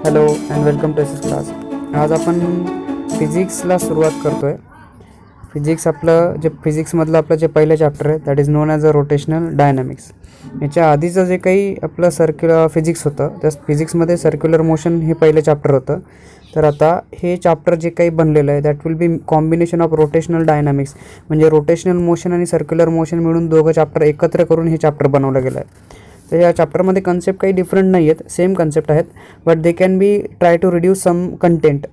Hello and welcome to S class. आज आपण फिजिक्सला सुरुवात करतो आहे. फिजिक्समधलं आपलं जे पहिलं चॅप्टर आहे that is known as a rotational dynamics. याच्या आधीचं जे काही आपलं फिजिक्स होतं त्या फिजिक्समध्ये सर्क्युलर मोशन हे पहिलं चॅप्टर होतं. तर आता हे चॅप्टर जे काही बनलेलं आहे that will B combination of rotational dynamics, म्हणजे रोटेशनल मोशन आणि सर्क्युलर मोशन मिळून दोघं चॅप्टर एकत्र करून हे चॅप्टर बनवलं गेलं आहे. तर या चॅप्टरमध्ये कन्सेप्ट काही डिफरंट नाही आहेत, सेम कन्सेप्ट आहेत, but they can be try to reduce some content.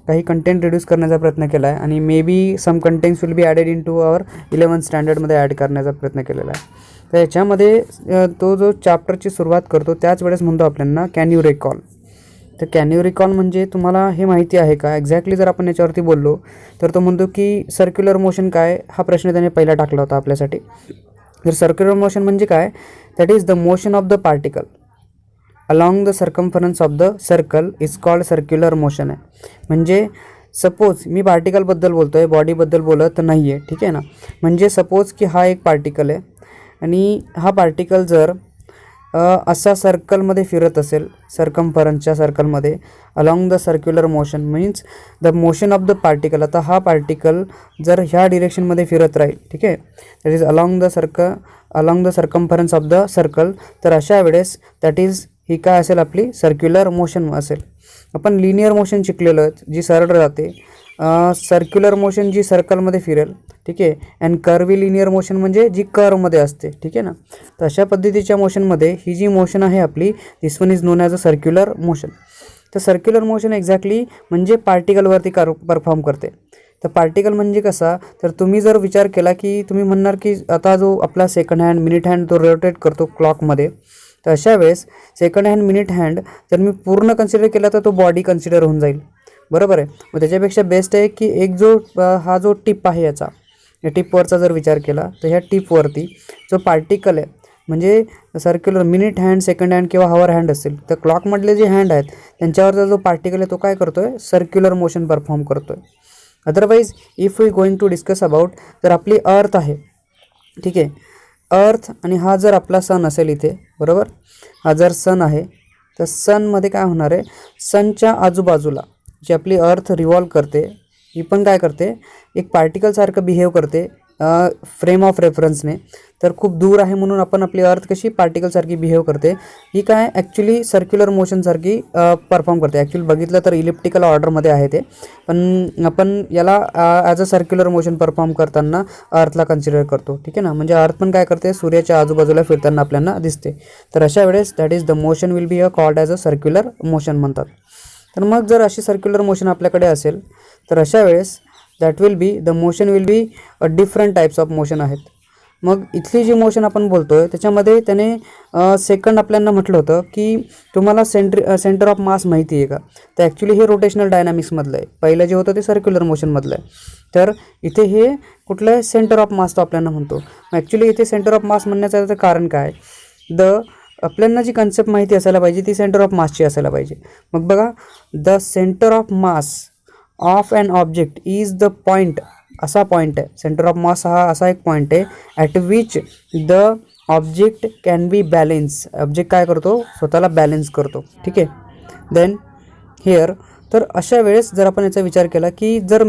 काही कंटेंट रिड्यूस करण्याचा प्रयत्न केला आहे आणि maybe some contents will be added into our 11th स्टँडर्डमध्ये ॲड करण्याचा प्रयत्न केलेला आहे. तर याच्यामध्ये तो जो चॅप्टरची सुरुवात करतो त्याच वेळेस म्हणतो आपल्याला कॅन यू रिकॉल. तर कॅन यू रिकॉल म्हणजे तुम्हाला हे माहिती आहे का एक्झॅक्टली. जर आपण याच्यावरती बोललो तर तो म्हणतो की सर्क्युलर मोशन काय, हा प्रश्न त्याने पहिला टाकला होता आपल्यासाठी. तर सर्क्युलर मोशन म्हणजे काय, that is the motion of the particle along the circumference of the circle is called circular motion आहे. म्हणजे सपोज मी पार्टिकलबद्दल बोलतो आहे, बॉडीबद्दल बोलत नाही आहे, ठीक आहे ना. म्हणजे सपोज की हा एक पार्टिकल आहे आणि हा पार्टिकल जर असा सर्कलमध्ये फिरत असेल, सर्कम्फरन्सच्या सर्कलमध्ये along the circular motion means the motion of the particle. आता हा पार्टिकल जर ह्या डिरेक्शनमध्ये फिरत राहील, ठीक आहे, that is along the circumference of the circle. तर अशा वेळेस दॅट इज ही काय असेल, आपली सर्क्युलर मोशन असेल. आपण लिनियर मोशन शिकलेलो आहे जी सरळ राहते, सर्क्युलर मोशन जी सर्कलमध्ये फिरेल, ठीक आहे, अँड कर्वी लिनियर मोशन म्हणजे जी कर्वमध्ये असते, ठीक आहे ना. तर अशा पद्धतीच्या मोशनमध्ये ही जी मोशन आहे आपली, this one is known as a circular motion. तर सर्क्युलर मोशन एक्झॅक्टली म्हणजे पार्टिकलवरती परफॉर्म करते. तर पार्टिकल म्हणजे कसा, तर तुम्ही जर विचार केला की तुम्ही म्हणणार की आता जो आपला सेकंड हँड मिनिट हँड तो रोटेट करतो क्लॉकमध्ये, तर अशा वेळेस सेकंड हँड मिनिट हँड जर मी पूर्ण कन्सिडर केला तर तो बॉडी कन्सिडर होऊन जाईल, बरोबर आहे. मग त्याच्यापेक्षा बेस्ट आहे की एक हा जो टिप आहे याचा, या टिपवरचा जर विचार केला तर ह्या टिपवरती जो पार्टिकल आहे, म्हणजे circular minute hand, second hand किंवा हवर हँड असेल, तर क्लॉकमधले जे हँड आहेत त्यांच्यावरचा जो पार्टिकल आहे तो काय करतो आहे, सर्क्युलर मोशन परफॉर्म करतो आहे. Otherwise if we going to discuss about, जर आपली अर्थ आहे, ठीक आहे, अर्थ आणि हा जर आपला सन असेल इथे, बरोबर, हा जर सन आहे तर सनमध्ये काय होणार आहे, सनच्या आजूबाजूला जी आपली अर्थ रिव्हॉल्व करते ही पण काय करते, एक पार्टिकलसारखं बिहेव करते फ्रेम ऑफ रेफरन्सने. तर खूप दूर आहे म्हणून आपण आपली अर्थ कशी पार्टिकलसारखी बिहेव करते, ही काय ॲक्च्युली सर्क्युलर मोशनसारखी परफॉर्म करते. ॲक्च्युली बघितलं तर इलिप्टिकल ऑर्डरमध्ये आहे ते, पण आपण याला as a circular motion perform करताना अर्थला कन्सिडर करतो, ठीक आहे ना. म्हणजे अर्थ पण काय करते, सूर्याच्या आजूबाजूला फिरताना आपल्याला दिसते. तर अशा वेळेस that is the motion will be called as a circular motion म्हणतात. तर मग जर अशी सर्क्युलर मोशन आपल्याकडे असेल तर अशा वेळेस that will be the motion will be different types of motion आहेत. मग इथली जी मोशन आपण बोलतो आहे त्याच्यामध्ये त्याने सेकंड आपल्याला म्हटलं होतं की तुम्हाला सेंटर ऑफ मास माहिती आहे का. तर ॲक्च्युली हे रोटेशनल डायनामिक्समधलं आहे, पहिलं जे होतं ते सर्क्युलर मोशनमधलं आहे. तर इथे हे कुठलं आहे, सेंटर ऑफ मास तो आपल्याला म्हणतो. ॲक्च्युली इथे सेंटर ऑफ मास म्हणण्याचं कारण काय, आपल्याला जी कन्सेप्ट माहिती असायला पाहिजे ती सेंटर ऑफ मासची असायला पाहिजे. मग बघा, the centre of mass of an object is the point, असा पॉईंट आहे सेंटर ऑफ मास, हा असा एक पॉईंट आहे at which the object can be balance. Object काय करतो, स्वतःला बॅलेन्स करतो, ठीक आहे. देन हिअर, तर अशा वेळेस जर आपण याचा विचार केला की जर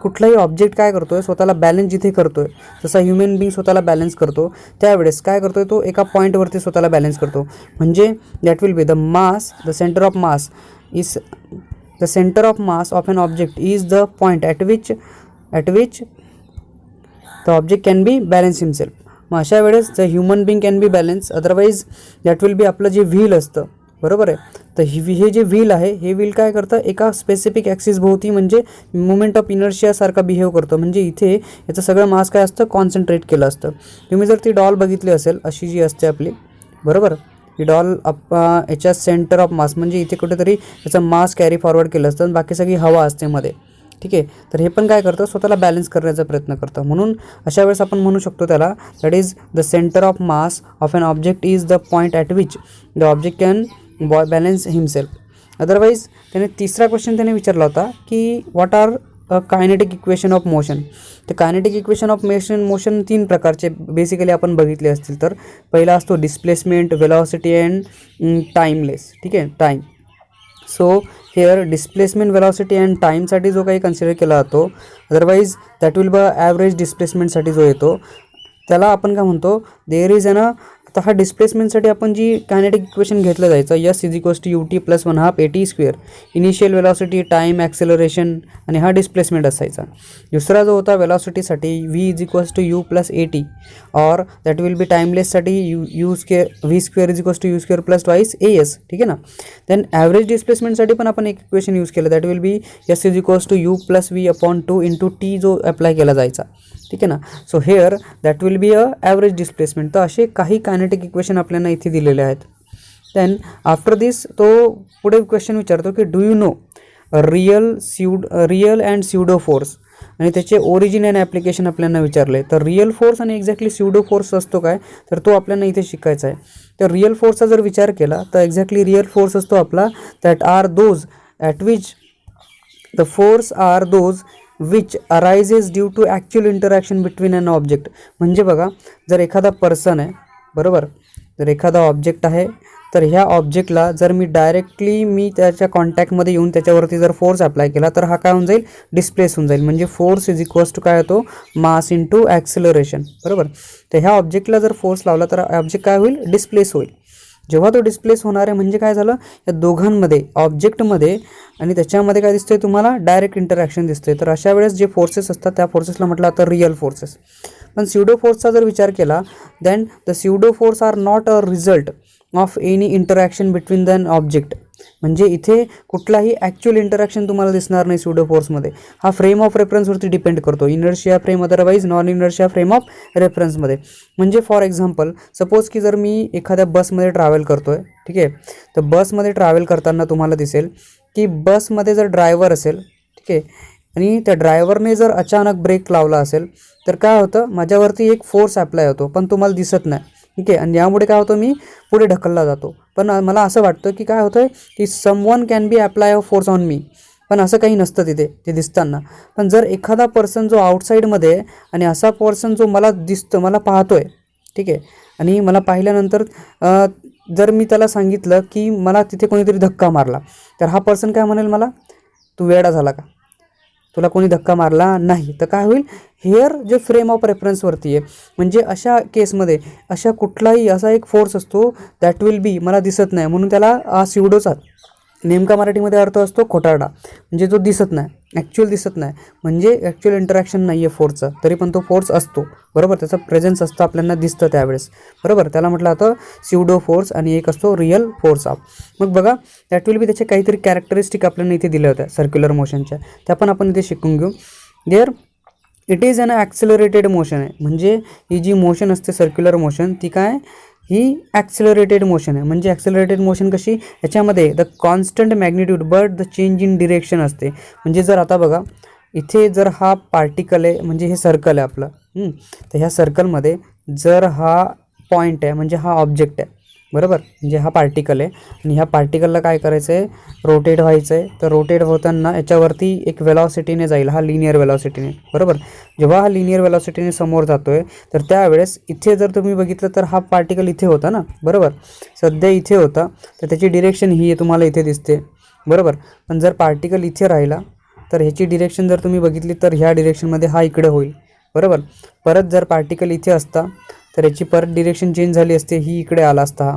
कुठलाही ऑब्जेक्ट काय करतो आहे, स्वतःला बॅलेन्स जिथे करतो आहे, जसा ह्युमन बिंग स्वतःला बॅलेन्स करतो त्यावेळेस काय करतो आहे, तो एका पॉईंटवरती स्वतःला बॅलेन्स करतो. म्हणजे that will be the mass, the centre of mass is the centre of mass of an object is the point at which the object can be balance himself. मग अशा वेळेस the human being can be balance, otherwise that will बी आपलं जे wheel असतं, बरोबर आहे. तर हे जे व्हील आहे हे व्हील काय करतं, एका स्पेसिफिक ॲक्सिस भोवती म्हणजे मुवमेंट ऑफ इनर्शियासारखा बिहेव करतो. म्हणजे इथे याचं सगळं मास काय असतं, कॉन्सन्ट्रेट केलं असतं. तुम्ही जर ती डॉल बघितली असेल अशी जी असते आपली, बरोबर, ही डॉल याच्या सेंटर ऑफ मास म्हणजे इथे कुठेतरी याचं मास कॅरी फॉरवर्ड केलं असतं आणि बाकी सगळी हवा असते मध्ये, ठीक आहे. तर हे पण काय करतं, स्वतःला बॅलन्स करण्याचा प्रयत्न करतं. म्हणून अशा वेळेस आपण म्हणू शकतो त्याला that is the centre of mass of an object is the point at which the object can balance himself. Otherwise त्याने तिसरा क्वेश्चन त्याने विचारला होता की what are kinetic equation of motion. तर कायनेटिक इक्वेशन ऑफ मोशन 3 प्रकारचे basically आपण बघितले असतील. तर पहिला असतो डिस्प्लेसमेंट, वेलॉसिटी अँड टाईमलेस, ठीक आहे, time. So hair displacement velocity and टाईमसाठी जो काही कन्सिडर केला जातो, अदरवाईज दॅट विल ब ॲव्हरेज डिस्प्लेसमेंटसाठी जो येतो त्याला आपण काय म्हणतो, देअर इज अन आता हा डिस्प्लेसमेंटसाठी आपण जी कायनेटिक इक्वेशन घेतलं जायचं S is equals to U T plus 1/2 AT square, initial velocity, time, acceleration आणि हा डिस्प्लेसमेंट असायचा. दुसरा जो होता वेलॉसिटीसाठी V is equals to you plus AT और दॅट विल बी टाईमलेससाठी U square V square is equals to U square plus twice AS. ठीक आहे ना. देन ॲव्हरेज डिस्प्लेसमेंटसाठी पण आपण एक इक्वेशन यूज केलं, that will be s is equals to you plus v upon 2 into t जो apply केला जायचा. ठीक आहे ना. So here that will be a average displacement. तर असे काही कायनेटिक इक्वेशन आपल्याला इथे दिलेले आहेत. देन आफ्टर दिस तो पुढे क्वेश्चन विचारतो की do you know real and pseudo force, आणि त्याचे ओरिजिन अँड ॲप्लिकेशन आपल्याला विचारले. तर रिअल फोर्स आणि एक्झॅक्टली स्यूडो फोर्स असतो काय, तर तो आपल्याला इथे शिकायचा आहे. तर रिअल फोर्सचा जर विचार केला तर एक्झॅक्टली रिअल फोर्स असतो आपला that are those at which the force are those which arises due to actual interaction between an object. म्हणजे बघा, जर एखादा पर्सन आहे बरोबर, जर एखादा ऑब्जेक्ट आहे, तर ह्या ऑब्जेक्टला जर मी त्याच्या कॉन्टॅक्टमध्ये येऊन त्याच्यावरती जर फोर्स अप्लाय केला तर हा काय होऊन जाईल, डिस्प्लेस होऊन जाईल. म्हणजे फोर्स इज इक्वल्स टू काय होतो, मास इंटू ॲक्सेलरेशन बरोबर. तर ह्या ऑब्जेक्टला जर फोर्स लावला तर ऑब्जेक्ट काय होईल, डिस्प्लेस होईल. जेव्हा तो डिस्प्लेस होणार आहे म्हणजे काय झालं, या दोघांमध्ये ऑब्जेक्टमध्ये आणि त्याच्यामध्ये काय दिसतंय तुम्हाला, डायरेक्ट इंटरॅक्शन दिसतंय. तर अशा वेळेस जे फोर्सेस असतात त्या फोर्सेसला म्हटलं आता रिअल फोर्सेस. पण स्यूडो फोर्सचा जर विचार केला then the pseudo force are not a result of any interaction between the object. म्हणजे इथे कुठलाही ॲक्च्युअल इंटरॅक्शन तुम्हाला दिसणार नाही स्यूडो फोर्समध्ये. हा फ्रेम ऑफ रेफरन्सवरती डिपेंड करतो, inertia frame otherwise non inertia frame of रेफरन्समध्ये. म्हणजे फॉर एक्झाम्पल सपोज की जर मी एखाद्या बसमध्ये ट्रॅव्हल करतो आहे, ठीक आहे, तर बसमध्ये ट्रॅव्हल करताना तुम्हाला दिसेल की बसमध्ये जर ड्रायव्हर असेल, ठीक आहे, आणि त्या ड्रायव्हरने जर अचानक ब्रेक लावला असेल तर काय होतं, माझ्यावरती एक फोर्स अप्लाय होतो पण तुम्हाला दिसत नाही. ठीक आहे, आणि यामुळे काय होतं, मी पुढे ढकलला जातो. पण मला असं वाटतं की काय होतं की someone can be apply a force on me, पण असं काही नसतं तिथे ते दिसताना. पण जर एखादा पर्सन जो आउटसाईडमध्ये आहे आणि असा पर्सन जो मला दिसतो, मला पाहतोय, ठीक आहे, आणि मला पाहिल्यानंतर जर मी त्याला सांगितलं की मला तिथे कोणीतरी धक्का मारला, तर हा पर्सन काय म्हणेल मला, तू वेडा झाला का, तुला कोणी धक्का मारला नाही. तर काय होईल, हेअर जे फ्रेम ऑफ रेफरन्सवरती आहे. म्हणजे अशा केसमध्ये अशा कुठलाही असा एक फोर्स असतो दॅट विल बी मला दिसत नाही, म्हणून त्याला स्यूडोचा नेमका मराठीमध्ये अर्थ असतो खोटारडा. म्हणजे जो दिसत नाही, ॲक्च्युअल दिसत नाही, म्हणजे ॲक्च्युअल इंटरॅक्शन नाही आहे फोर्सचं, तरी पण तो फोर्स असतो बरोबर, त्याचं प्रेझेन्स असतं, आपल्याला दिसतं त्यावेळेस बरोबर. त्याला म्हटलं जातं स्यूडो फोर्स आणि एक असतो रिअल फोर्स ऑफ. मग बघा, दॅट विल बी त्याचे काहीतरी कॅरेक्टरिस्टिक आपल्याला इथे दिल्या होत्या सर्क्युलर मोशनच्या, त्या पण आपण इथे शिकून घेऊ. There it is an accelerated motion आहे. म्हणजे ही जी मोशन असते सर्क्युलर मोशन ती काय, ही ॲक्सेलरेटेड मोशन आहे. म्हणजे ॲक्सेलरेटेड मोशन कशी, याच्यामध्ये the constant magnitude but the change in direction असते. म्हणजे जर आता बघा इथे जर हा पार्टिकल आहे, म्हणजे हे सर्कल आहे आपलं, तर ह्या सर्कलमध्ये जर हा पॉईंट आहे म्हणजे हा ऑब्जेक्ट आहे बरोबर, म्हणजे हा पार्टिकल आहे, आणि ह्या पार्टिकलला काय करायचं आहे, रोटेट व्हायचं आहे. तर रोटेट होताना याच्यावरती एक वेलॉसिटीने जाईल, हा लिनियर वेलॉसिटीने बरोबर. जेव्हा हा लिनियर वेलॉसिटीने समोर जातो आहे तर त्यावेळेस इथे जर तुम्ही बघितलं तर हा पार्टिकल इथे होता ना बरोबर, सध्या इथे होता, तर त्याची डिरेक्शन ही आहे तुम्हाला इथे दिसते बरोबर. पण जर पार्टिकल इथे राहिला तर ह्याची डिरेक्शन जर तुम्ही बघितली तर ह्या डिरेक्शनमध्ये हा इकडे होईल बरोबर. परत जर पार्टिकल इथे असता तर याची परत डिरेक्शन चेंज झाली असते, ही इकडे आला असता हा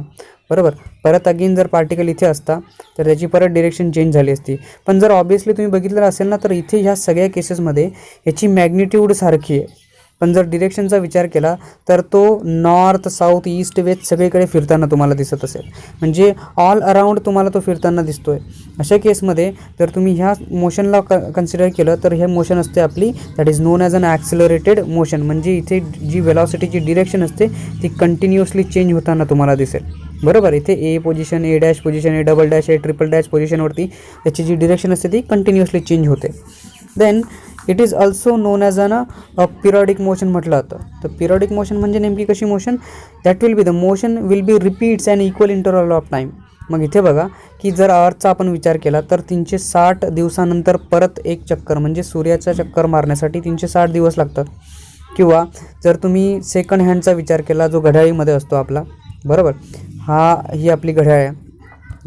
बरोबर. परत अगेन जर पार्टिकल इथे असता तर त्याची परत डिरेक्शन चेंज झाली असती. पण जर ऑब्वियसली तुम्ही बघितलेलं असेल ना तर इथे ह्या सगळ्या केसेसमध्ये याची मॅग्निट्यूड सारखी आहे, पण जर डिरेक्शनचा विचार केला तर तो नॉर्थ साऊथ ईस्ट वेस्ट सगळीकडे फिरताना तुम्हाला दिसत असेल. म्हणजे ऑल अराउंड तुम्हाला तो फिरताना दिसतो आहे. अशा केसमध्ये जर तुम्ही ह्या मोशनला कन्सिडर केलं तर हे मोशन असते आपली that is known as an accelerated motion. म्हणजे इथे जी वेलॉसिटीची डिरेक्शन असते ती कंटिन्युअसली चेंज होताना तुम्हाला दिसेल बरोबर. इथे A position, A dash position, A double dash, A triple dash पोझिशनवरती याची जी डिरेक्शन असते ती कंटिन्युअसली चेंज होते. Then it is also known as an periodic motion म्हटलं जातं. तर पिरियडिक मोशन म्हणजे नेमकी कशी motion, that will be the motion will be repeats and equal interval of time. मग इथे बघा की जर अर्थचा आपण विचार केला तर 360 दिवसानंतर परत एक चक्कर, म्हणजे सूर्याचा चक्कर मारण्यासाठी 360 दिवस लागतात. किंवा जर तुम्ही सेकंड हँडचा विचार केला जो घड्याळीमध्ये असतो आपला बरोबर, ही आपली घड्याळ आहे,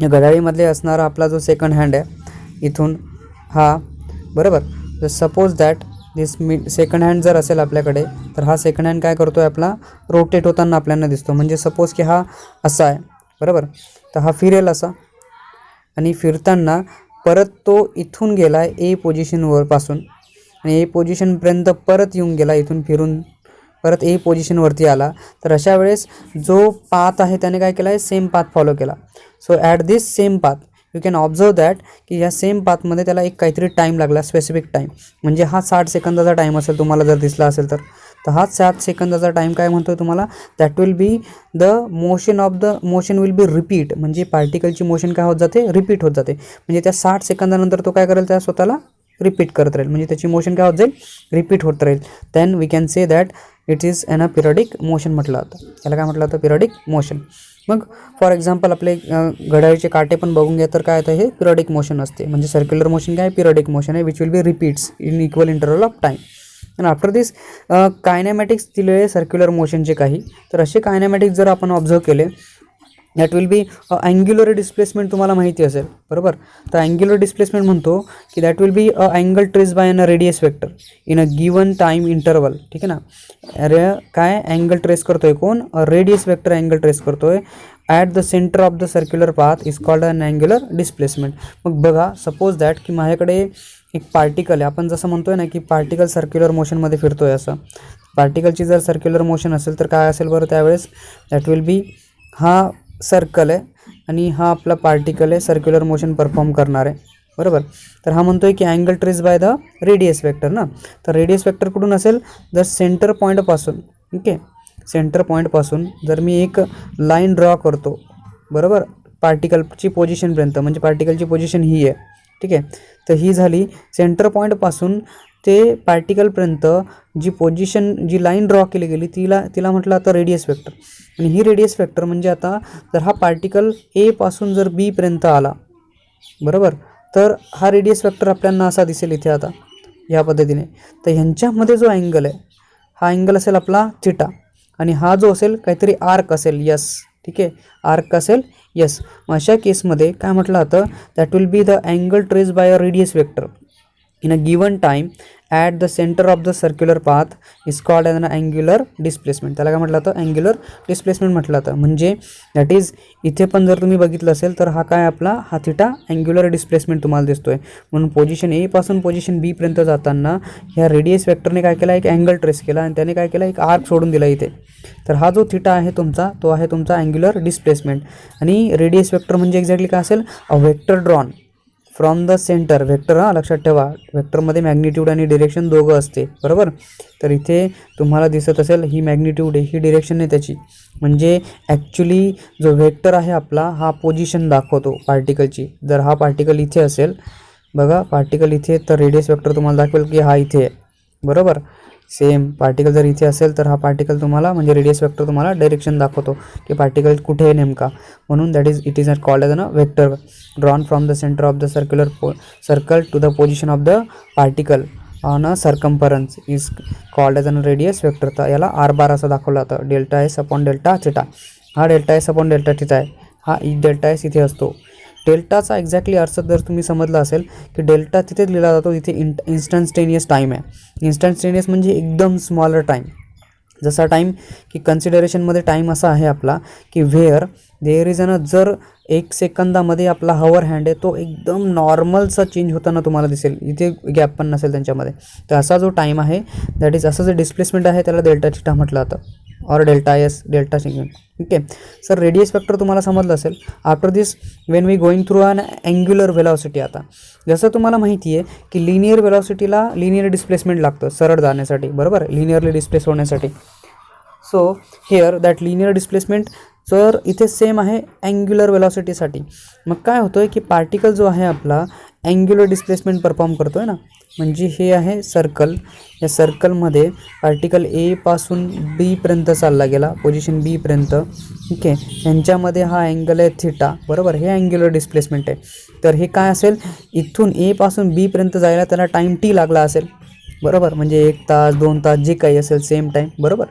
या घड्याळीमधले असणारा आपला जो सेकंड हँड आहे इथून हा, बरोबर. तर suppose that this second hand जर असेल आपल्याकडे, तर हा सेकंड हँड काय करतो आहे आपला, रोटेट होताना आपल्याला दिसतो. म्हणजे सपोज की हा असा आहे, बरोबर. तर हा फिरेल असा, आणि फिरताना परत तो इथून गेला आहे ए पोझिशनवर पासून, आणि ए पोझिशनपर्यंत परत येऊन गेला, इथून फिरून परत ए पोझिशनवरती आला. तर अशा वेळेस जो पाथ आहे त्याने काय केला आहे, सेम पाथ फॉलो केला. So at this same path you can observe that की ह्या सेम पाथमध्ये त्याला एक काहीतरी टाईम लागला, स्पेसिफिक टाईम. म्हणजे हा 60 सेकंदाचा टाईम असेल तुम्हाला जर दिसला असेल तर हा 7 सेकंदाचा टाईम काय म्हणतो तुम्हाला, that will be the motion will B repeat. म्हणजे पार्टिकलची मोशन काय होत जाते, रिपीट होत जाते. म्हणजे त्या 60 सेकंदानंतर तो काय करेल, त्या स्वतःला रिपीट करत राहील. म्हणजे त्याची मोशन काय होत जाईल, रिपीट होत राहील. Then we can say that it is a periodic motion म्हटलं जातं. याला काय म्हटलं जातं, पिरियडिक मोशन. मग फॉर एक्झाम्पल आपले घड्याळीचे काटे पण बघून घ्या, तर काय होतं, हे पिरियडिक मोशन असते. म्हणजे सर्क्युलर मोशन काय, पिरियडिक मोशन आहे, which will be repeats in equal interval of time. आणि आफ्टर दिस कायनॅमॅटिक्स दिलेले सर्क्युलर मोशनचे काही. तर असे कायनॅमॅटिक्स जर आपण ऑब्झर्व केले, that will be angular displacement तुम्हाला माहिती असेल, बरोबर. तर अँग्युलर डिस्प्लेसमेंट म्हणतो की that will be angle trace by an radius vector in a given time interval. ठीक आहे ना. अरे काय अँगल ट्रेस करतोय कोण, रेडियस वेक्टर अँगल ट्रेस करतोय at the centre of the circular path is called an angular displacement. मग बघा, सपोज दॅट की माझ्याकडे एक पार्टिकल आहे. आपण जसं म्हणतोय ना की पार्टिकल सर्क्युलर मोशनमध्ये फिरतोय, असं पार्टिकलची जर सर्क्युलर मोशन असेल तर काय असेल बरं, त्यावेळेस दॅट विल बी हा सर्कल आहे आणि हा आपला पार्टिकल आहे, सर्क्युलर मोशन परफॉर्म करणार आहे, बरोबर. तर हा म्हणतोय की angle trace by the radius vector ना. तर रेडियस वेक्टर कुठून असेल, जर सेंटर पॉईंटपासून, ठीक आहे, सेंटर पॉईंटपासून जर मी एक लाईन ड्रॉ करतो, बरोबर, पार्टिकलची पोझिशनपर्यंत. म्हणजे पार्टिकलची पोझिशन ही आहे, ठीक आहे. तर ही झाली सेंटर पॉईंटपासून ते पार्टिकलपर्यंत जी पोझिशन, जी लाईन ड्रॉ केली गेली, तिला म्हटलं आता रेडियस वेक्टर. आणि ही रेडियस वेक्टर म्हणजे आता जर हा पार्टिकल ए पासून जर बी पर्यंत आला, बरोबर, तर हा रेडियस वेक्टर आपल्याला असा दिसेल इथे आता या पद्धतीने. तर ह्यांच्यामध्ये जो अँगल आहे, हा अँगल असेल आपला थिटा, आणि हा जो असेल काहीतरी आर्क असेल, यस, ठीक आहे, आर्क असेल, यस. मग अशा केसमध्ये काय म्हटलं जातं, that will be the angle trace by a radius vector in a given time at the center of the circular path is called as an angular displacement. त्याला काय म्हटलं जातं, अँग्युलर डिस्प्लेसमेंट म्हटलं जातं. म्हणजे दॅट इज इथे पण जर तुम्ही बघितलं असेल तर हा काय आपला, हा थिटा अँग्युलर डिस्प्लेसमेंट तुम्हाला दिसतोय. म्हणून पोझिशन ए पासून पोझिशन बी पर्यंत जाताना ह्या रेडियस वेक्टरने काय केला, एक अँगल ट्रेस केला आणि त्याने काय केला, एक आर्क सोडून दिला इथे. तर हा जो थिटा आहे तुमचा, तो आहे तुमचा अँग्युलर डिस्प्लेसमेंट. आणि रेडियस वेक्टर म्हणजे एक्झॅक्टली काय असेल, अ vector drawn from the centre. Vector, हा लक्षात ठेवा, वेक्टरमध्ये मॅग्निट्यूड आणि डिरेक्शन दोघं असते, बरोबर. तर इथे तुम्हाला दिसत असेल ही मॅग्निट्यूड आहे, ही डिरेक्शन आहे त्याची. म्हणजे ॲक्च्युली जो वेक्टर आहे आपला, हा पोझिशन दाखवतो पार्टिकलची. जर हा पार्टिकल इथे असेल, बघा पार्टिकल इथे, तर रेडियस वेक्टर तुम्हाला दाखवेल की हा इथे आहे, बरोबर. सेम पार्टिकल जर इथे असेल तर हा पार्टिकल तुम्हाला, म्हणजे रेडियस वेक्टर तुम्हाला डायरेक्शन दाखवतो की पार्टिकल कुठे आहे नेमका. म्हणून that is it is called as a vector drawn from the centre of the circle to the position of the particle on a circumference is called as an radius vector. तर याला R bar असं दाखवलं जातं, delta S upon delta theta. हा delta S upon delta theta आहे, हा delta S इथे असतो. डेल्टाचा एक्झॅक्टली अर्थ जर तुम्ही समजला असेल की डेल्टा तिथेच लिहिला जातो, तिथे इन्स्टंटेनियस टाईम आहे. इन्स्टंटेनियस म्हणजे एकदम स्मॉलर टाईम. जसा टाईम की कन्सिडरेशनमध्ये टाईम असा आहे आपला की व्हेअर देअर इज अन, जर 1 सेकंदामध्ये आपला हवर हँड आहे तो एकदम नॉर्मलचा चेंज होताना तुम्हाला दिसेल, इथे गॅप पण नसेल त्यांच्यामध्ये. तर असा जो टाईम आहे, दॅट इज असं जे डिस्प्लेसमेंट आहे त्याला डेल्टा थिटा म्हटलं जातं, और डेल्टा एस, डेल्टा सिग्नल. ठीक आहे सर, रेडियस वेक्टर तुम्हाला समजलं असेल. After this when we going through an angular velocity. आता जसं तुम्हाला माहिती आहे की लिनियर वेलॉसिटीला लिनियर डिस्प्लेसमेंट लागतं सरळ जाण्यासाठी, बरोबर, लिनियरली डिस्प्लेस होण्यासाठी. So here that linear displacement तर इथे सेम आहे अँग्युलर वेलॉसिटीसाठी. मग काय होतं आहे की पार्टिकल जो आहे आपला अँग्युलर डिस्प्लेसमेंट परफॉर्म करतो आहे ना. म्हणजे हे आहे सर्कल, या सर्कलमध्ये पार्टिकल ए पासून बीपर्यंत चालला गेला, पोझिशन बीपर्यंत, ठीक आहे. यांच्यामध्ये हा अँगल आहे थिटा, बरोबर, हे अँग्युलर डिस्प्लेसमेंट आहे. तर हे काय असेल, इथून ए पासून बीपर्यंत जायला त्याला टाईम टी लागला असेल, बरोबर, म्हणजे 1 तास 2 तास जे काही असेल सेम टाईम, बरोबर.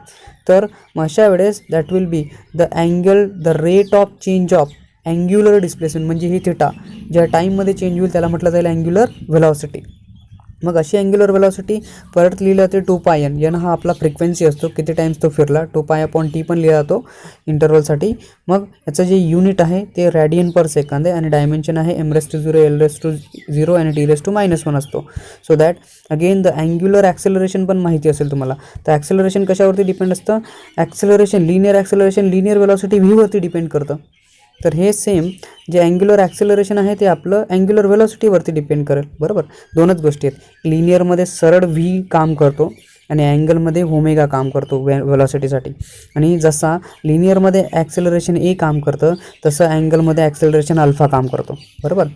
तर मग अशा वेळेस that will be the angle, the rate of change of angular displacement म्हणजे हे थिटा ज्या टाईममध्ये चेंज होईल त्याला म्हटलं जाईल अँग्युलर व्हेलॉसिटी. मग अशी अँग्युलर व्हेलॉसिटी परत लिहिलं जाते 2πn. एन हा आपला फ्रिक्वेन्सी असतो, किती टाइम्स तो फिरला, 2π/t पण लिहिला जातो इंटरवलसाठी. मग याचं जे युनिट आहे ते रेडियन पर सेकंद आहे आणि डायमेन्शन आहे m⁻⁴, l⁻⁴ आणि t⁻⁻1 असतो. So that again the angular acceleration पण माहिती असेल तुम्हाला. तर ॲक्सेलरेशन कशावरती डिपेंड असतं, ॲक्सेलरेशन लिनियर व्हेलॉसिटी व्हीवरती डिपेंड करतं. तर हे सेम जे अँग्युलर ॲक्सेलरेशन आहे ते आपलं अँग्युलर व्हेलॉसिटीवरती डिपेंड करेल. बरोबर, दोनच गोष्टी आहेत. लिनियरमध्ये सरळ व्ही काम करतो आणि अँगलमध्ये ओमेगा काम करतो व्हेलॉसिटीसाठी. आणि जसा लिनियरमध्ये ॲक्सेलरेशन ए काम करतं तसं अँगलमध्ये ॲक्सेलरेशन अल्फा काम करतो. बरोबर,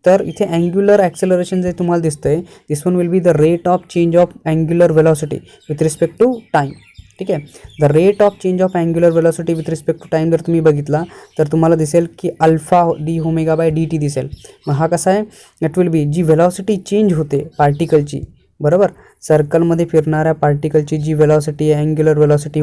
तर इथे अँग्युलर ॲक्सेलरेशन जे तुम्हाला दिसतं आहे this one will be the rate of change of angular velocity with respect to time. ठीक आहे, the rate of change of angular velocity with respect to time जर तुम्ही बघितला तर तुम्हाला दिसेल की अल्फा d⁻/dt दिसेल. मग हा कसा आहे, इट विल बी जी व्हेलॉसिटी चेंज होते पार्टिकलची. बरोबर, सर्कलमध्ये फिरणाऱ्या पार्टिकलची जी व्हेलॉसिटी आहे अँग्युलर व्हेलॉसिटी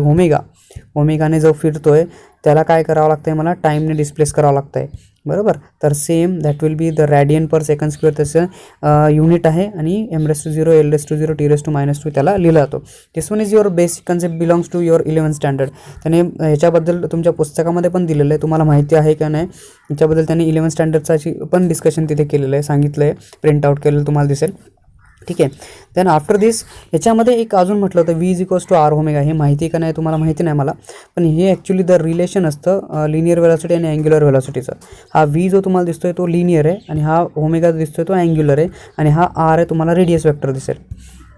ओमेगाने जो फिरतो आहे त्याला काय करावं लागतं आहे, मला टाईमने डिस्प्लेस करावं लागतं आहे. बरोबर, तर same that will be the radian per second square त्याचं युनिट आहे आणि m⁻⁴, l⁻⁴, t⁻⁻2 त्याला लिहिला जातो. This one is your basic concept belongs to your 11th standard. त्याने ह्याच्याबद्दल तुमच्या पुस्तकामध्ये पण दिलेलं आहे, तुम्हाला माहिती आहे का नाही याच्याबद्दल त्यांनी 11th स्टँडर्डचाची पण डिस्कशन तिथे केलेलं आहे, सांगितलं आहे, प्रिंट आउट केलेलं तुम्हाला दिसेल. ठीक आहे, देन आफ्टर दिस याच्यामध्ये एक अजून म्हटलं होतं v=r⍵. हे माहिती का नाही तुम्हाला माहिती नाही मला, पण हे ॲक्च्युली द रिलेशन असतं लिनियर व्हेलॉसिटी आणि अँग्युलर व्हेलॉसिटीचं. हा v जो तुम्हाला दिसतोय तो लिनियर आहे आणि हा ओमेगा दिसतोय तो अँग्युलर आहे आणि हा r आहे तुम्हाला रेडियस वेक्टर दिसेल.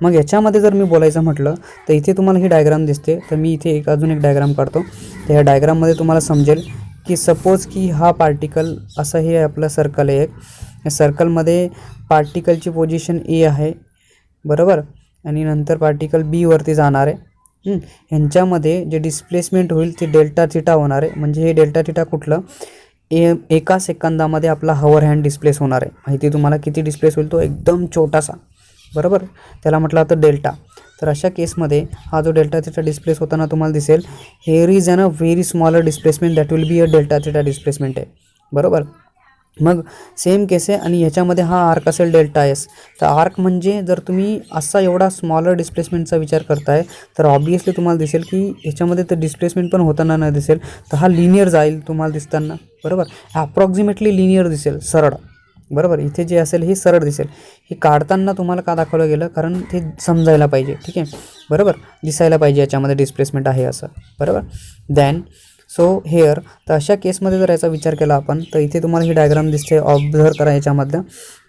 मग याच्यामध्ये जर मी बोलायचं म्हटलं तर इथे तुम्हाला ही डायग्राम दिसते, तर मी इथे अजून एक डायग्राम काढतो. तर ह्या डायग्राममध्ये तुम्हाला समजेल की सपोज की हा पार्टिकल असं हे आपलं सर्कल आहे. या सर्कलमध्ये पार्टिकलची पोझिशन ए आहे. बरोबर, आणि नंतर पार्टिकल बी वरती जाणार आहे. ह्यांच्यामध्ये जे डिस्प्लेसमेंट होईल ते डेल्टा थिटा होणार आहे. म्हणजे हे डेल्टा थिटा कुठलं, एका सेकंदामध्ये आपला हवर हँड डिस्प्लेस होणार आहे. माहिती तुम्हाला किती डिस्प्लेस होईल, तो एकदम छोटासा. बरोबर, त्याला म्हटलं जातं डेल्टा. तर अशा केसमध्ये हा जो डेल्टा थिटा डिस्प्लेस होताना तुम्हाला दिसेल hair is a very smaller displacement that will be a delta theta displacement आहे. बरोबर, मग सेम केस आहे आणि ह्याच्यामध्ये हा आर्क असेल डेल्टा एस. तर आर्क म्हणजे जर तुम्ही असा एवढा स्मॉलर डिस्प्लेसमेंटचा विचार करताय तर ऑब्वियसली तुम्हाला दिसेल की ह्याच्यामध्ये तर डिस्प्लेसमेंट पण होताना नाही दिसेल, तर हा लिनियर जाईल तुम्हाला दिसताना. बरोबर, अप्रॉक्सिमेटली लिनियर दिसेल, सरळ. बरोबर, इथे जे असेल हे सरळ दिसेल. हे काढताना तुम्हाला का दाखवलं गेलं, कारण ते समजायला पाहिजे. ठीक आहे, बरोबर, दिसायला पाहिजे याच्यामध्ये डिस्प्लेसमेंट आहे असं. बरोबर, देन सो हेअर, तर अशा केसमध्ये जर याचा विचार केला आपण तर इथे तुम्हाला ही डायग्राम दिसते, ऑब्झर्व करा याच्यामधलं.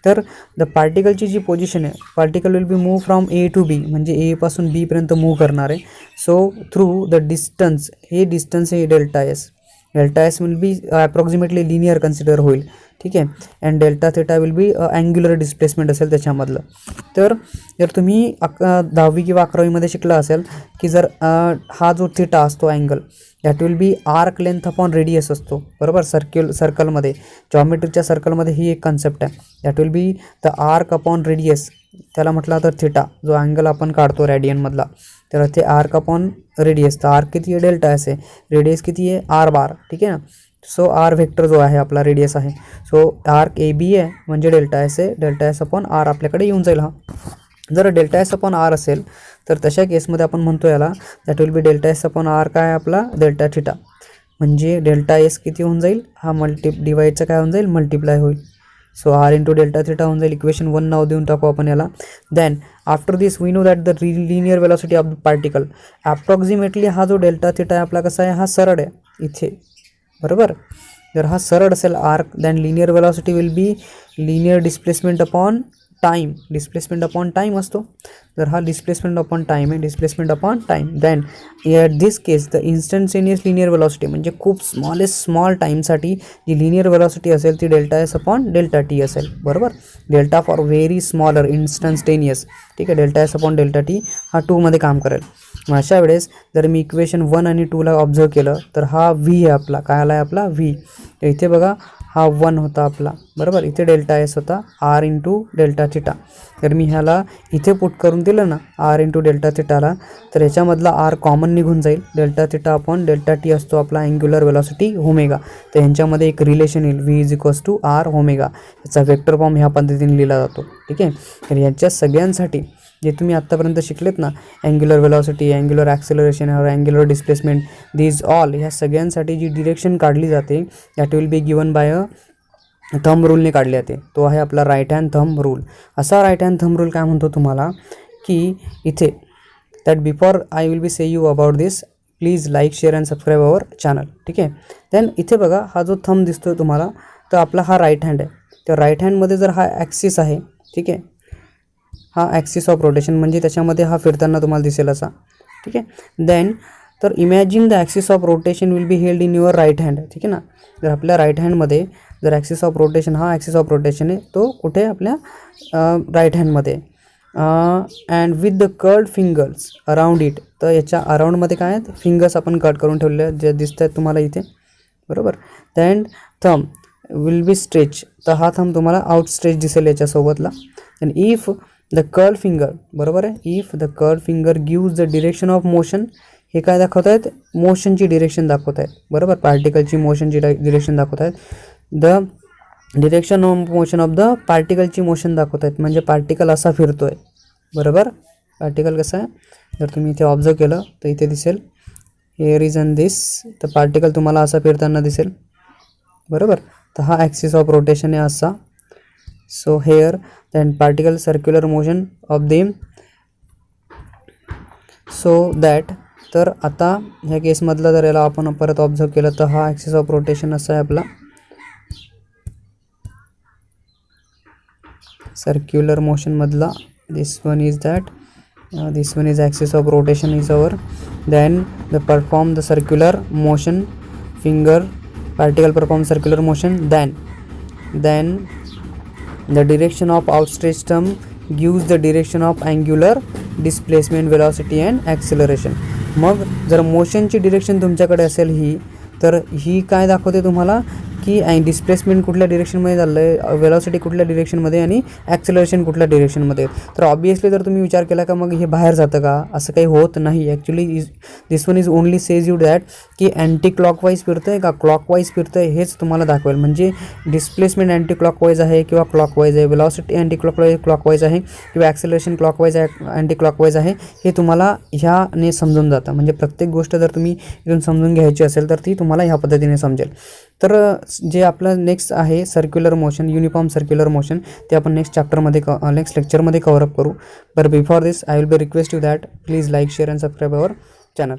तर द पार्टिकलची जी पोझिशन आहे, particle will be move from A to B, म्हणजे एपासून बीपर्यंत मूव्ह करणार आहे. सो थ्रू द डिस्टन्स, हे डिस्टन्स आहे delta S will be approximately linear consider होईल. ठीक आहे, and delta theta will be angular displacement असेल त्याच्यामधलं. तर जर तुम्ही 10वी किंवा 11वीमध्ये शिकला असेल की जर हा जो थिटा असतो angle that will B arc length upon radius असतो. बरोबर, सर्कलमध्ये जॉमेट्रीच्या सर्कलमध्ये ही एक कन्सेप्ट आहे, that will be the arc upon radius. त्याला म्हटलं तर थिटा, जो अँगल आपण काढतो रेडियनमधला, तर ते आर्क अपॉन रेडियस. तर आर्क किती आहे, डेल्टा एस आहे, रेडियस किती आहे, r⁻. ठीक आहे ना, सो आर व्हेक्टर जो आहे आपला रेडियस आहे. सो आर्क ए बी आहे म्हणजे डेल्टा एस आहे, डेल्टा एस अपॉन आर आपल्याकडे येऊन जाईल. हा जर डेल्टा एस अपॉन आर असेल तर तशा केसमध्ये आपण म्हणतो याला that will be delta S upon r काय आपला डेल्टा थिटा. म्हणजे डेल्टा एस किती होऊन जाईल, हा डिवाईडचं काय होऊन जाईल, मल्टिप्लाय होईल. So r into delta theta होऊन जाईल. इक्वेशन 1 नाव देऊन टाकू आपण याला. Then after this we know that the linear velocity of the particle approximately, हा जो डेल्टा थिटा आहे आपला कसा आहे, हा सरळ आहे इथे. बरोबर, जर हा सरळ असेल arc, then linear velocity will be linear displacement upon time. Displacement upon time असतो. जर हा डिस्प्लेसमेंट अपॉन टाईम आहे, displacement upon time, then at this case the instantaneous linear velocity, म्हणजे खूप स्मॉल टाईमसाठी जी लिनियर वेलॉसिटी असेल ती delta S upon delta t असेल. बरोबर, delta for very smaller instantaneous. ठीक आहे, delta S upon delta t हा 2मध्ये काम करेल. मग अशा वेळेस जर मी इक्वेशन 1 आणि 2ला ऑब्झर्व केलं तर हा व्ही आहे आपला, काय आला आहे आपला व्ही. तर इथे बघा हा 1 होता आपला, बरोबर. इथे डेल्टा एस होता आर इंटू डेल्टा थिटा. तर मी ह्याला इथे पुट करून दिलं ना आर इंटू डेल्टा थिटाला, तर याच्यामधला आर कॉमन निघून जाईल. Delta theta upon delta T असतो आपला अँग्युलर वेलॉसिटी ओमेगा. तर यांच्यामध्ये एक रिलेशन येईल v is equals to r omega. याचा वेक्टर फॉर्म ह्या पद्धतीने लिहिला जातो. ठीक आहे. तर यांच्या सगळ्यांसाठी जे तुम्ही आत्तापर्यंत शिकलेत ना, अँग्युलर वेलॉसिटी, अँग्युलर ॲक्सेलरेशन और अँग्युलर डिस्प्लेसमेंट, दीज ऑल, ह्या सगळ्यांसाठी जी डिरेक्शन काढली जाते that will be given by a thumb रूलने काढली जाते. तो आहे आपला राईट हँड थंब रूल. असा राईट हँड थंब रूल काय म्हणतो तुम्हाला की इथे that before I will be say you about this, please like share and subscribe our channel. ठीक आहे. देन इथे बघा हा जो थंब दिसतो तुम्हाला, तर आपला हा राईट हँड आहे. तर राईट हँडमध्ये जर हा ॲक्सिस आहे, ठीक आहे, हा ॲक्सिस ऑफ रोटेशन म्हणजे त्याच्यामध्ये हा फिरताना तुम्हाला दिसेल असा. ठीक आहे. देन तर imagine the axis of rotation will be held in your right hand. ठीक आहे ना. जर आपल्या राईट हँडमध्ये जर ॲक्सिस ऑफ रोटेशन, हा ॲक्सिस ऑफ रोटेशन आहे तो कुठे आपल्या राईट हँडमध्ये, and with the curled fingers around it. तर याच्या अराउंडमध्ये काय आहेत, फिंगर्स आपण कट करून ठेवले आहेत जे दिसत आहेत तुम्हाला इथे, बरोबर. Then thumb will be stretch. तर हा थंब तुम्हाला आउट स्ट्रेच दिसेल याच्यासोबतला. And if the curled finger, बरोबर आहे, if the curled finger gives the direction of motion. हे काय दाखवत आहेत, मोशनची डिरेक्शन दाखवत आहेत, बरोबर. पार्टिकलची मोशनची डिरेक्शन दाखवत आहेत. The direction of motion of the पार्टिकलची मोशन दाखवत आहेत, म्हणजे पार्टिकल असा फिरतो आहे, बरोबर. पार्टिकल कसा आहे, जर तुम्ही इथे ऑब्झर्व केलं तर इथे दिसेल हेअर इज अन दिस. तर पार्टिकल तुम्हाला असा फिरताना दिसेल, बरोबर. तर हा ॲक्सिस ऑफ रोटेशन आहे असा. So hair than particle circular motion of them. So that, तर आता ह्या केसमधलं जर याला आपण परत ऑब्झर्व केलं तर हा ॲक्सिस ऑफ रोटेशन असा आहे आपला, सर्क्युलर मोशनमधला. This one is that, this one is axis of rotation is our. Then the perform the circular motion, finger particle perform circular motion. Then the direction of outstretched thumb gives the direction of angular displacement, velocity and acceleration. मग जर मोशनची direction तुमच्याकडे असेल ही, तर ही काय दाखवते तुम्हाला की displacement कुठल्या डिरेक्शनमध्ये चाललं आहे, वेलॉसिटी कुठल्या डिरेक्शनमध्ये आणि ॲक्सेलरेशन कुठल्या डिरेक्शनमध्ये. तर ऑब्वियसली जर तुम्ही विचार केला का मग हे बाहेर जातं का, असं काही होत नाही. Actually this one is only says you that की अँटी क्लॉकवाईज फिरतं आहे का क्लॉकवाईज फिरतं आहे हेच तुम्हाला दाखवेल. म्हणजे डिस्प्लेसमेंट अँटी क्लॉकवाईज आहे किंवा क्लॉकवाईज आहे, वेलॉसिटी अँटी क्लॉकवाईज आहे किंवा ॲक्सेलरेशन क्लॉकवाईज आहे, अँटी क्लॉकवाईज आहे, हे तुम्हाला ह्याने समजून जातं. म्हणजे प्रत्येक गोष्ट जर तुम्ही इथून समजून घ्यायची असेल तर ती तुम्हाला ह्या पद्धतीने समजेल. तर जे आपलं नेक्स्ट आहे circular motion, uniform circular motion, ते आपण नेक्स्ट चॅप्टरमध्ये नेक्स्ट लेक्चरमध्ये कव्हर अप करू. But before this I will B request you that please like share and subscribe our channel.